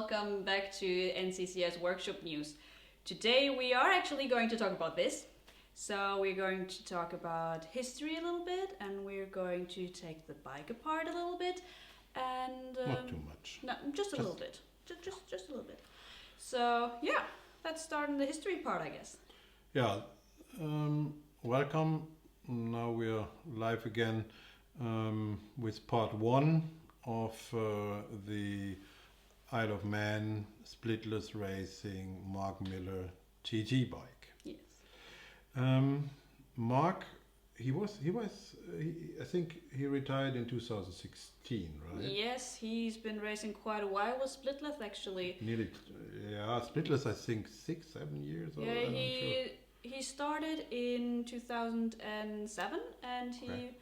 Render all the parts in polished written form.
welcome back to NCCR's workshop news. Today we are actually going to talk about this. So we're going to talk about history a little bit, and we're going to take the bike apart a little bit, and not too much. No, just a little bit. Just a little bit. So yeah, let's start in the history part, I guess. Yeah, welcome. Now we are live again with part 1 of the Isle of Man Splitlath Racing Mark Miller TT bike. Yes. Mark, I think he retired in 2016, right? Yes, he's been racing quite a while with Splitlath actually. Nearly, yeah, Splitlath I think 6-7 years. Yeah, I'm not sure. He started in 2007, and he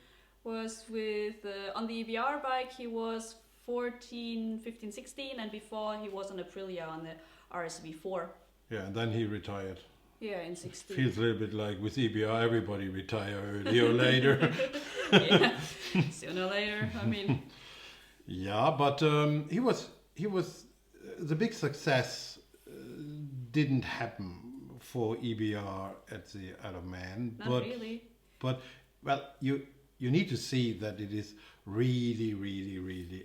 was with on the EBR bike. He was 14, 15, 16, and before he was on Aprilia on the RS V4. Yeah, and then he retired. Yeah, in 16. Feels a little bit like with EBR, everybody retire earlier or later. Yeah, sooner or later. I mean. Yeah, but he was the big success didn't happen for EBR at the Isle of Man. Not really. But well, you need to see that it is really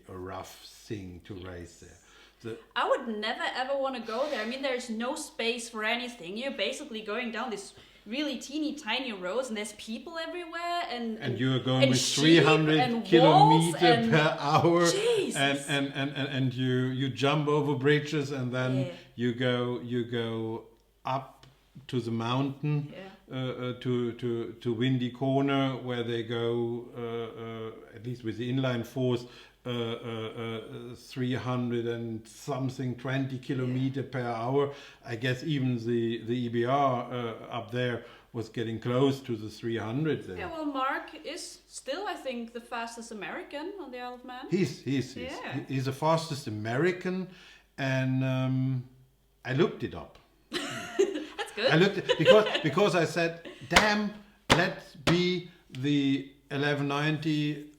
a rough thing to race there. I would never ever want to go there. I mean, there's no space for anything. You're basically going down this really teeny tiny roads, and there's people everywhere, and you're going and with sheep 300 and kilometers per hour, Jesus. and you jump over bridges, and then you go up to the mountain, to Windy Corner, where they go at least with the inline force 300 and something 20 kilometers per hour. I guess even the EBR up there was getting close to the 300 there. Yeah, well, Mark is still, I think, the fastest American on the Isle of Man. He's the fastest American, and I looked it up. That's good. I looked because I said, damn, let's be the 1190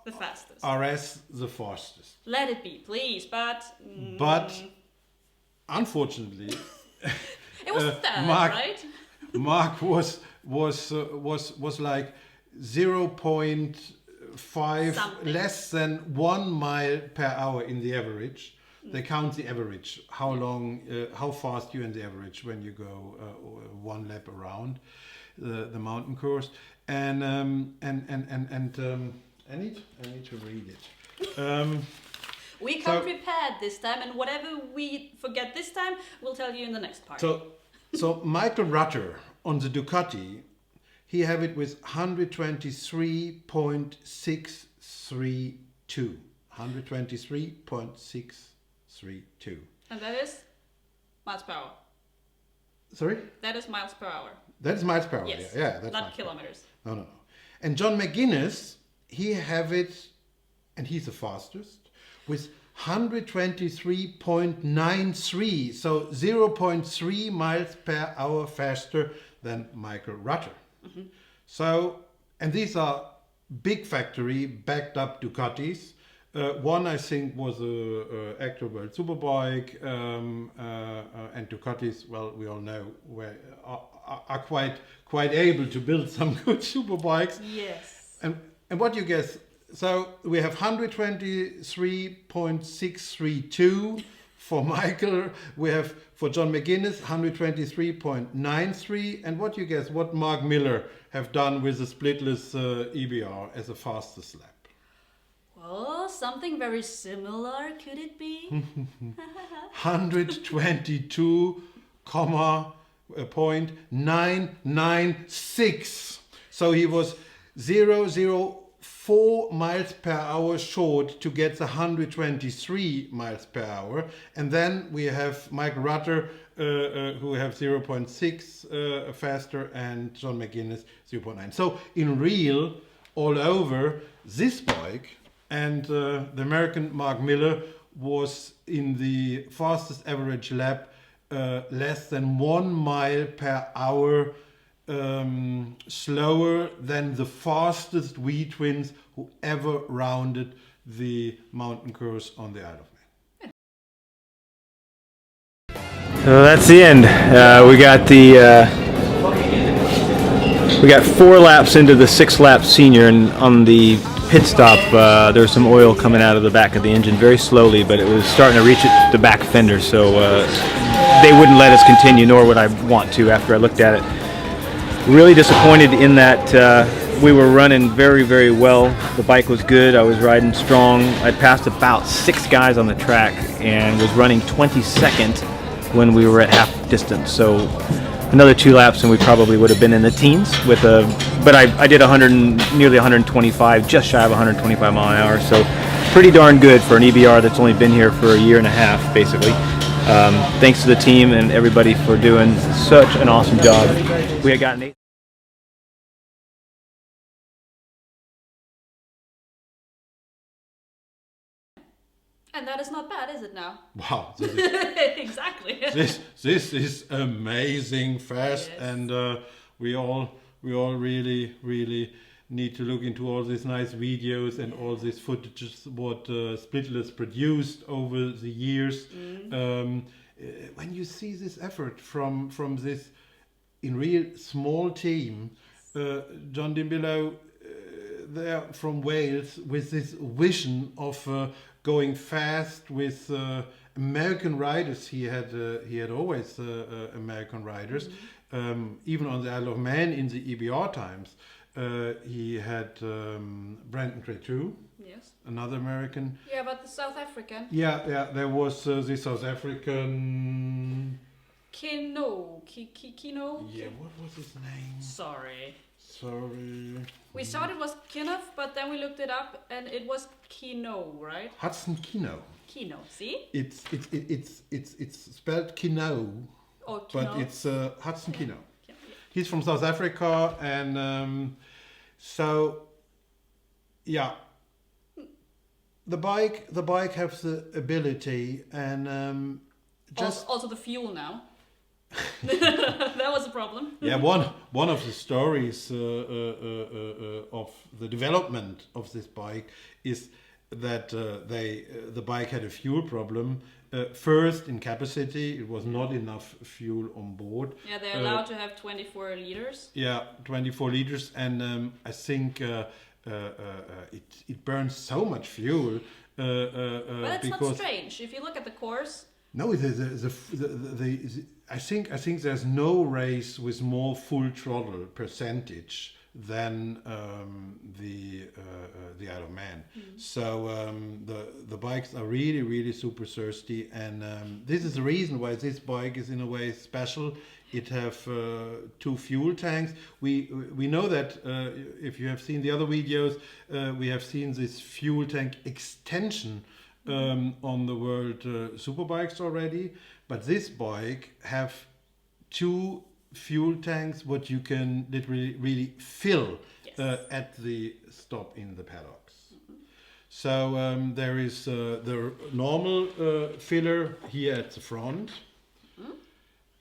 the fastest. RS the fastest. Let it be, please. But unfortunately, it was third, Mark, right? Mark was like 0.5 Something. less than 1 mile per hour in the average. They count the average, how fast you in the average when you go one lap around the mountain course, and I need to read it. We come prepared this time, and whatever we forget this time, we'll tell you in the next part. So Michael Rutter on the Ducati, he have it with 123.632. 123.632. And that is miles per hour. Sorry? That is miles per hour. That is miles per hour. Yes. Yeah, that's not kilometers. No. And John McGuinness, he have it, and he's the fastest, with 123.93, so 0.3 miles per hour faster than Michael Rutter. Mm-hmm. So, and these are big factory backed up Ducatis. One I think was a Actor World Superbike, and Ducatis, well, we all know are quite able to build some good superbikes. Yes. And what you guess? So we have 123.632 for Michael. We have for John McGuinness 123.93. And what you guess? What Mark Miller have done with the Splitlath EBR as a fastest lap? Well, something very similar, could it be? 122.996. So he was 0.04 miles per hour short to get the 123 miles per hour. And then we have Mike Rutter, who have 0.6 faster, and John McGuinness 0.9. So in real, all over, this bike and the American Mark Miller was in the fastest average lap less than 1 mile per hour slower than the fastest V-twins who ever rounded the mountain course on the Isle of Man. So that's the end. We got 4 laps into the 6-lap senior, and on the pit stop there was some oil coming out of the back of the engine very slowly, but it was starting to reach the back fender, so they wouldn't let us continue, nor would I want to after I looked at it. Really disappointed in that we were running very, very well. The bike was good. I was riding strong. I'd passed about 6 guys on the track and was running 22nd when we were at half distance. So another 2 laps and we probably would have been in the teens with but I did nearly 125, just shy of 125 mile an hour. So pretty darn good for an EBR that's only been here for a year and a half, basically. Thanks to the team and everybody for doing such an awesome job. We had gotten 8. And that is not bad, is it now? Wow, this is, exactly. this is amazing fast, Yes. and we all really need to look into all these nice videos and all these footages what Splitlath produced over the years. When you see this effort from this in real small team, John Dimbilow, they're from Wales with this vision of going fast with American riders. He had always American riders, even on the Isle of Man in the EBR times. He had Brandon Cretu, Yes. another American. Yeah, but the South African. Yeah, there was the South African. Kino. Yeah, what was his name? Sorry. We thought it was Kinoff, but then we looked it up and it was Kino, right? Hudson Kino. Kino, see? It's spelled Kino, Or Kino. but it's Hudson Kino. Yeah. He's from South Africa, and so yeah, the bike has the ability, and just also the fuel now. That was a problem. yeah, one of the stories of the development of this bike is that the bike had a fuel problem. First, in capacity, it was not enough fuel on board. Yeah, they're allowed to have 24 liters. Yeah, 24 liters, and I think it burns so much fuel. But it's because not strange. If you look at the course. no, I think there's no race with more full throttle percentage than the Isle of Man. So the bikes are really super thirsty, and this is the reason why this bike is in a way special. It have 2 fuel tanks. We know that if you have seen the other videos, we have seen this fuel tank extension on the World Superbikes already, but this bike have 2 fuel tanks what you can literally really fill at the stop in the paddocks. So there is the normal filler here at the front,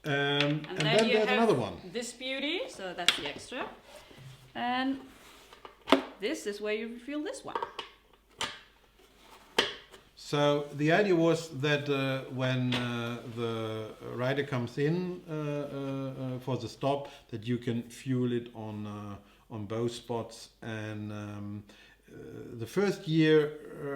and then there's another one. This beauty, so that's the extra, and this is where you refill this one. So the idea was that when the rider comes in for the stop, that you can fuel it on both spots. And the first year,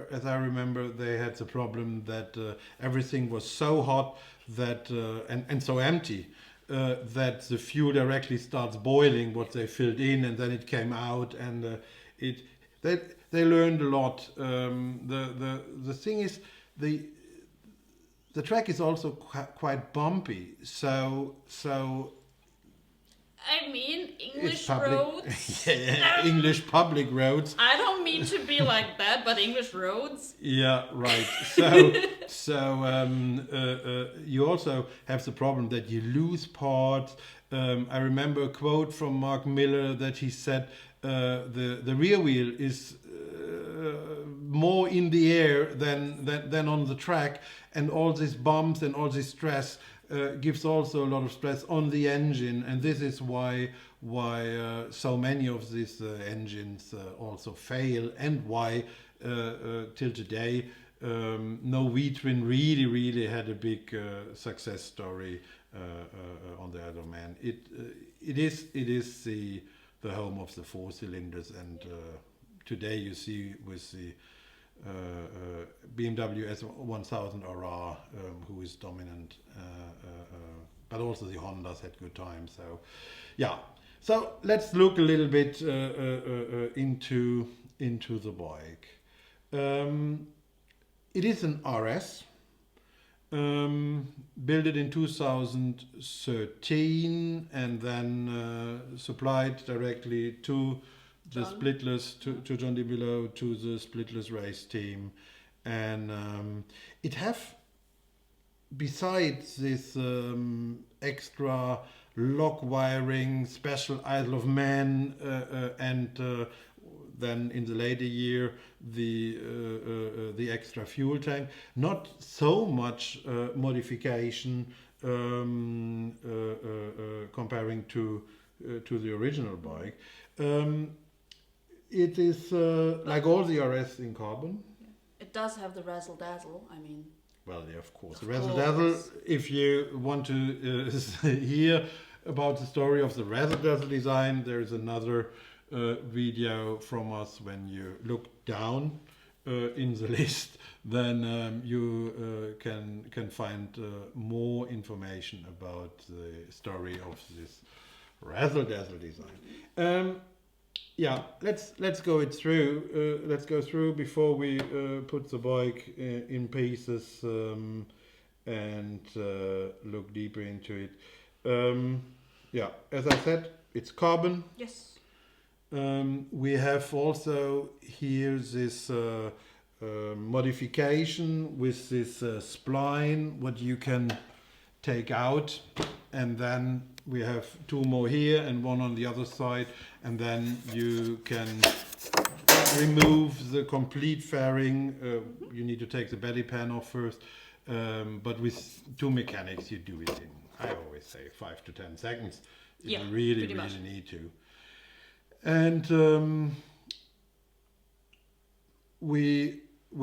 as I remember, they had the problem that everything was so hot that and so empty that the fuel directly starts boiling what they filled in, and then it came out, and they learned a lot. The thing is, the track is also quite bumpy. So I mean, English it's public, roads. yeah, English public roads. I don't mean to be like that, but English roads. Yeah, right. So you also have the problem that you lose parts. I remember a quote from Mark Miller that he said the rear wheel is more in the air than on the track, and all these bumps and all this stress gives also a lot of stress on the engine, and this is why so many of these engines also fail, and why till today No V-twin really had a big success story on the Isle of Man. It is the home of the 4 cylinders, and today you see with the BMW S1000 RR, who is dominant, but also the Hondas had good times. So, yeah. So let's look a little bit into the bike. It is an RS. Built it in 2013 and then supplied directly to the Splitlath, to John D. Below, to the Splitlath race team. And it have, besides this extra lock wiring, special Isle of Man, and then in the later year the extra fuel tank, not so much modification comparing to the original bike. It is like all the RS in carbon. It does have the razzle dazzle. I mean. Well, yeah, of course. The razzle dazzle. If you want to hear about the story of the razzle dazzle design, there is another video from us. When you look down in the list, then you can find more information about the story of this razzle dazzle design. Yeah, let's go through. Let's go through before we put the bike in pieces and look deeper into it. Yeah, as I said, it's carbon. Yes. We have also here this modification with this spline, what you can take out, and then we have 2 more here and 1 on the other side, and then you can remove the complete fairing. You need to take the belly pan off first, but with 2 mechanics you do it in, I always say, 5 to 10 seconds if you really need to. And we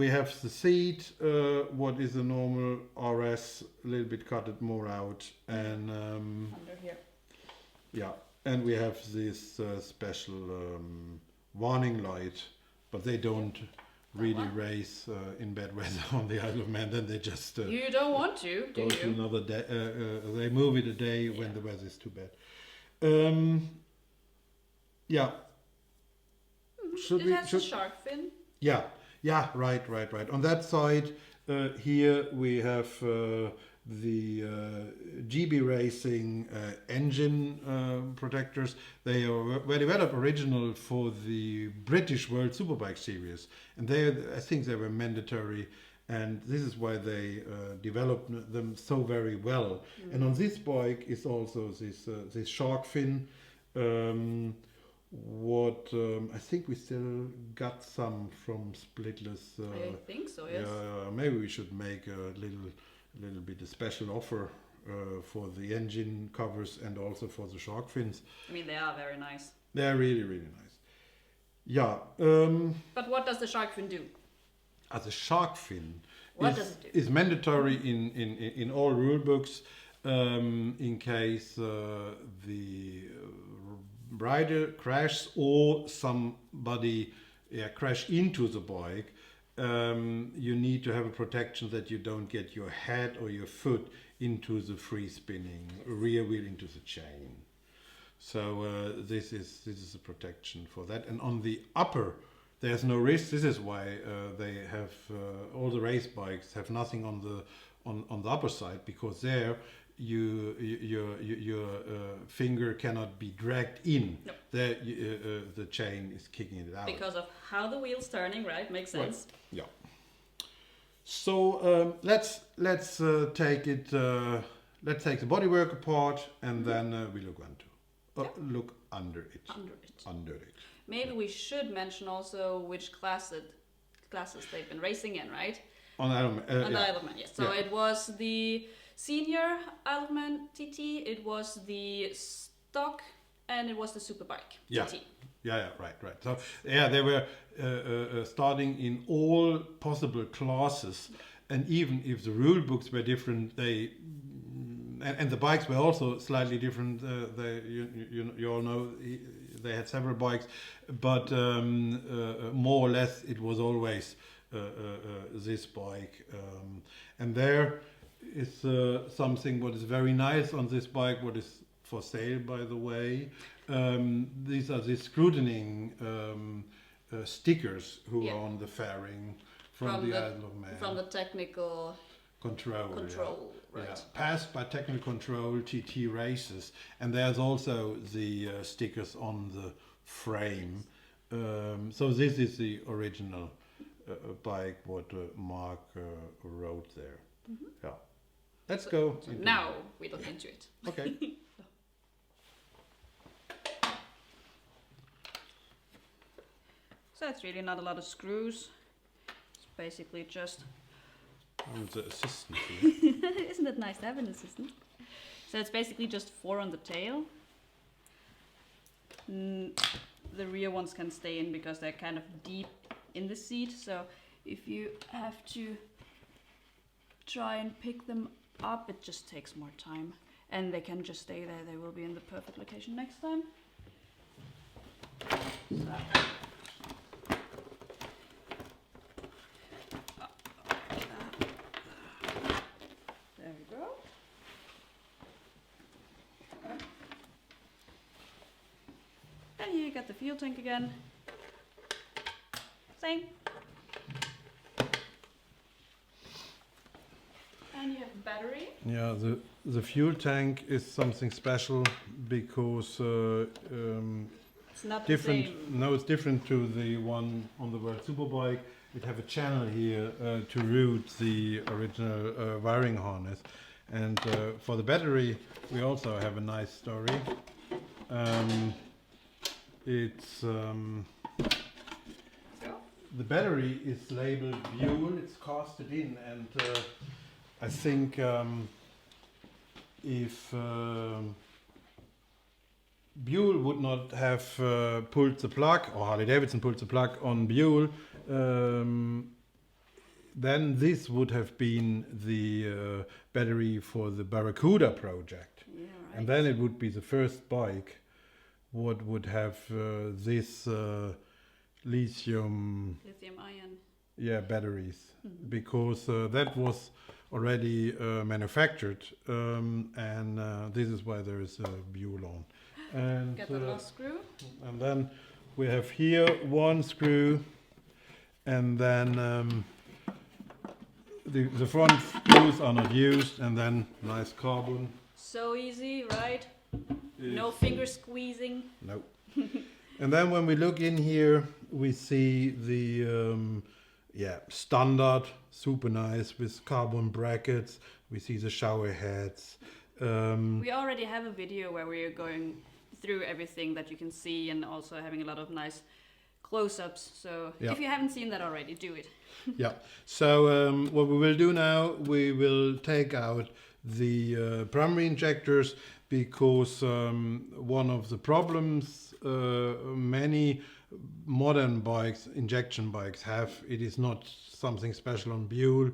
have the seat, what is a normal RS, a little bit cut it more out, and under here. Yeah, and we have this special warning light, but they don't really race in bad weather on the Isle of Man. Then they just you don't want to, do go you? to another day. They move it a day when the weather is too bad. Yeah. It has a shark fin. Yeah, right. On that side, here we have the GB Racing engine protectors. They were developed original for the British World Superbike Series, and I think they were mandatory, and this is why they developed them so very well. And on this bike is also this shark fin. What I think we still got some from Splitlath. I think so, yes. Maybe we should make a little bit a special offer for the engine covers and also for the shark fins. I mean, they are very nice. They're really nice. Yeah. But what does the shark fin do? The shark fin does it do? is mandatory in all rule books in case the rider crashes or somebody crash into the bike. You need to have a protection that you don't get your head or your foot into the free spinning rear wheel, into the chain. So this is a protection for that. And on the upper, there's no risk. This is why they have all the race bikes have nothing on the upper side, because there your finger cannot be dragged in. No. There the chain is kicking it out because of how the wheel's turning, right? Makes sense. Right. Yeah. So let's take it. Let's take the bodywork apart, and then we look look under it. Under it. Maybe we should mention also which classes they've been racing in, right? On Isle of Man. On the Isle of Man, yes. So it was the senior Isle of Man TT, it was the stock, and it was the superbike TT. Yeah, right. So yeah, they were starting in all possible classes, and even if the rule books were different, they and the bikes were also slightly different. You all know they had several bikes, but more or less it was always this bike, and there is something what is very nice on this bike, what is for sale, by the way. These are the scrutinizing stickers who are on the fairing from the Isle of Man. From the technical control, right? Yeah. Passed by technical control TT races, and there's also the stickers on the frame. So this is the original bike what Mark wrote there. Mm-hmm. Yeah. Let's go. So now we look into it. Okay. So it's really not a lot of screws. It's basically just... I'm the assistant here. Isn't it nice to have an assistant? So it's basically just 4 on the tail. The rear ones can stay in because they're kind of deep in the seat. So if you have to try and pick them up, it just takes more time. And they can just stay there. They will be in the perfect location next time. So. There we go. And here you got the fuel tank again. Same. And you have a battery. Yeah, the fuel tank is something special because It's not different. the same. No, it's different to the one on the World Superbike. It have a channel here to route the original wiring harness, and for the battery we also have a nice story. It's the battery is labeled Buell. It's casted in, and I think if Buell would not have pulled the plug, or Harley Davidson pulled the plug on Buell, then this would have been the battery for the Barracuda project. Yeah, right. And then it would be the first bike what would have this lithium ion. batteries, because that was already manufactured, and this is why there is a Buell on. And Got the last screw. and then we have here one screw, and then the front screws are not used, and then nice carbon. So easy, right? No finger squeezing. No. And then when we look in here, we see the standard, super nice with carbon brackets. We see the shower heads. We already have a video where we're going through everything that you can see, and also having a lot of nice close-ups. So if you haven't seen that already, do it. Yeah. So what we will do now, we will take out the primary injectors, because one of the problems many modern bikes, injection bikes, have, it is not something special on Buell,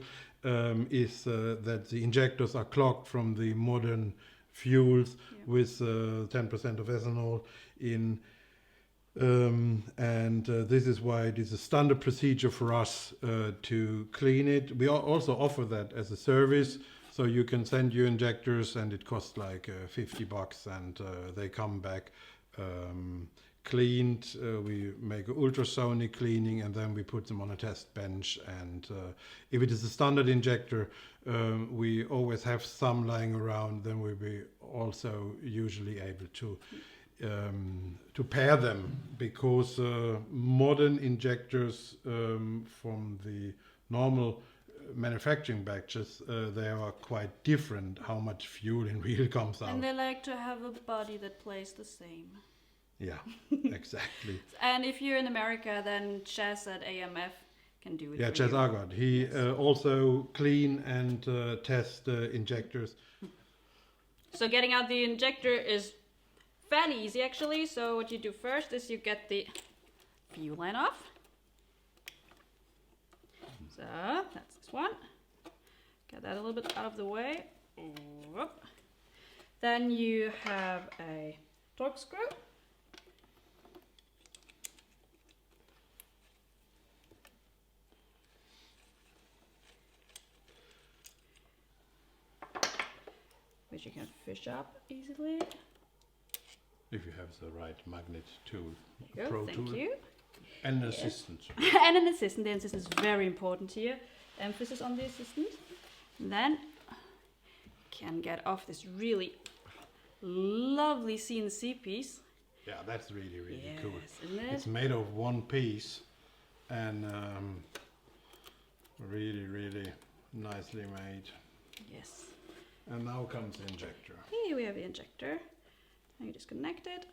is that the injectors are clogged from the modern fuels with 10% of ethanol in. And this is why it is a standard procedure for us to clean it. We also offer that as a service, so you can send your injectors, and it costs like $50, and they come back cleaned. We make an ultrasonic cleaning, and then we put them on a test bench. And if it is a standard injector, we always have some lying around. Then we'll be also usually able to pair them, because modern injectors from the normal manufacturing batches, they are quite different how much fuel in real comes out. And they like to have a body that plays the same. Yeah, exactly. And if you're in America, then Chaz at AMF can do it. Yeah, for Chaz you. Agard. He also clean and test injectors. So getting out the injector is fairly easy actually. So what you do first is you get the fuel line off. So that's this one. Get that a little bit out of the way. Whoop. Then you have a torque screw. Which you can fish up easily. If you have the right magnet tool, There you pro go, tool, thank you. and an assistant. And an assistant. The assistant is very important here. Emphasis on the assistant. And then can get off this really lovely CNC piece. Yeah, that's really Yes, cool. isn't it? It's made of one piece and really nicely made. Yes. And now comes the injector. Here we have the injector. And you disconnect it.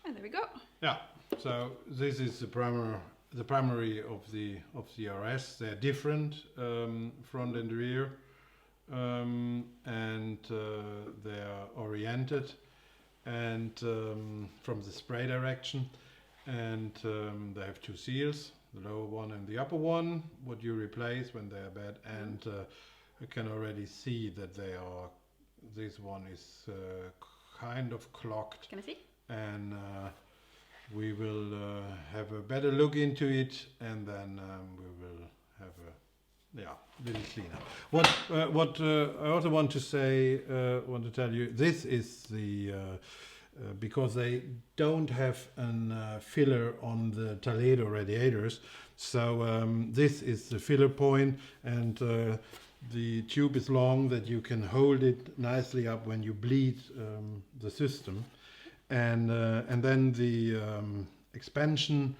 And there we go. Yeah. So this is the primary of the RS. They're different, front and rear, and they are oriented and from the spray direction, and they have two seals, the lower one and the upper one, what you replace when they are bad, and you can already see that they are. This one is kind of clogged. Can I see? And we will have a better look into it, and then we will have a little cleanup. What I also want to say, want to tell you, this is the because they don't have a filler on the Toledo radiators, so this is the filler point, and the tube is long that you can hold it nicely up when you bleed the system. And then the expansion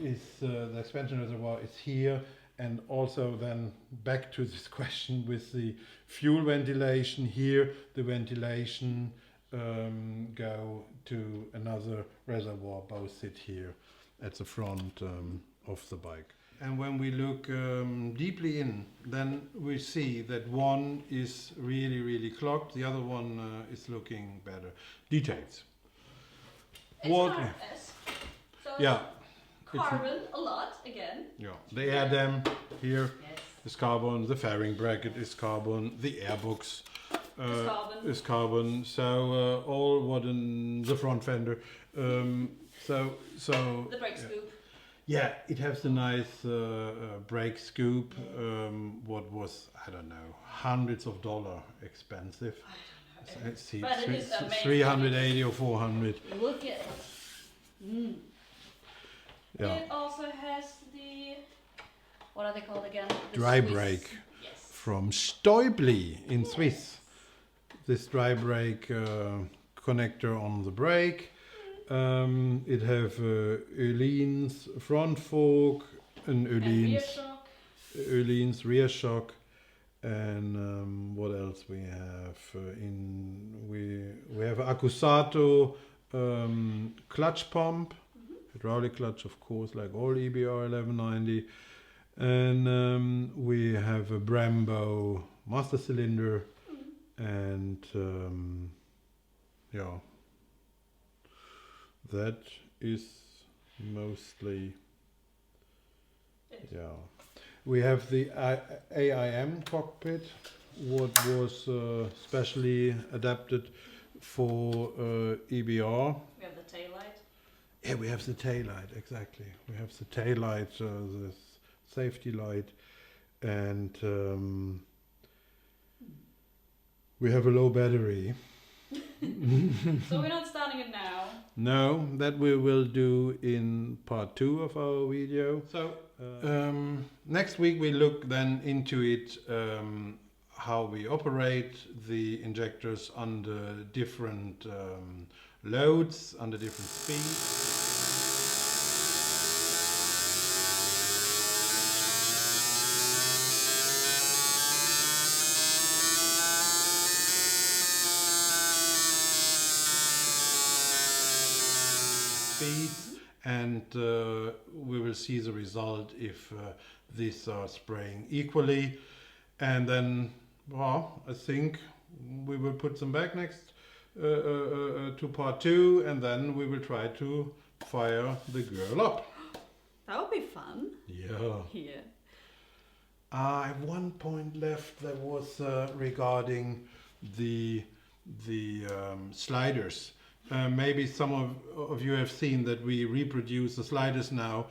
reservoir is here, and also then back to this question with the fuel ventilation here. The ventilation go to another reservoir. Both sit here at the front of the bike. And when we look deeply in, then we see that one is really clogged. The other one is looking better. Details. It's What? RS. So Yeah. carbon a lot again. Yeah. They add them here. Yes. Is carbon. The fairing bracket is carbon. The airbox carbon. is carbon. So all what in the front fender. So The brake scoop. yeah, it has the nice brake scoop. What was, I don't know, hundreds of dollars expensive. Let's see, But it is amazing. 380 or 400. Look at it. Mm. Yeah. It also has the, what are they called again? The Dry Swiss- brake. Yes. From Stäubli in Swiss. This dry brake connector on the brake. It have Öhlins front fork and And rear Öhlins shock. Öhlins rear shock, and what else we have? We have Accusato clutch pump, hydraulic clutch, of course, like all EBR 1190, and we have a Brembo master cylinder, and yeah. That is mostly, yeah. We have the AIM cockpit, what was specially adapted for EBR. We have the tail light. Yeah, we have the tail light, exactly. We have the tail light, the safety light, and we have a low battery. So we're not starting it now. No, that we will do in part 2 of our video. So next week we look then into it, how we operate the injectors under different loads, under different speeds. And we will see the result if these are spraying equally, and then, well, I think we will put them back next to part 2, and then we will try to fire the girl up. That would be fun. Yeah. Yeah. I have one point left that was regarding the sliders. Maybe some of you have seen that we reproduce the sliders now.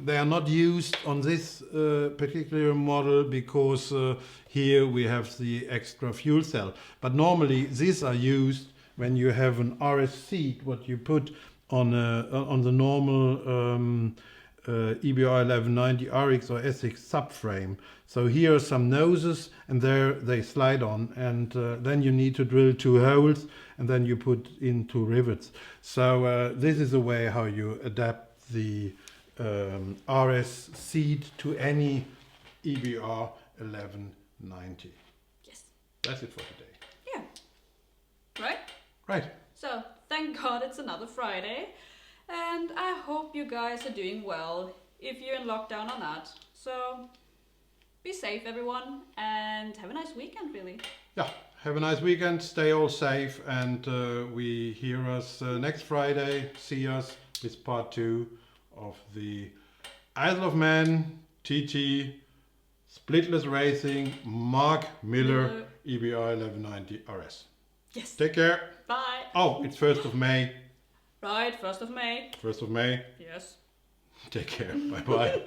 They are not used on this particular model because here we have the extra fuel cell. But normally these are used when you have an RS seat, what you put on the normal EBR 1190 RX or SX subframe. So here are some noses, and there they slide on, and then you need to drill 2 holes, and then you put in 2 rivets. So this is a way how you adapt the RS seat to any EBR 1190. Yes. That's it for today. Yeah. Right? Right. So, thank God it's another Friday. And I hope you guys are doing well, if you're in lockdown or not. So, be safe everyone, and have a nice weekend really. Yeah, have a nice weekend, stay all safe, and we hear us next Friday. See us with part 2 of the Isle of Man TT Splitlath Racing Mark Miller EBR 1190 RS. Yes. Take care. Bye. Oh, it's 1st of May. Right, 1st of May. 1st of May. Yes. Take care. Bye bye.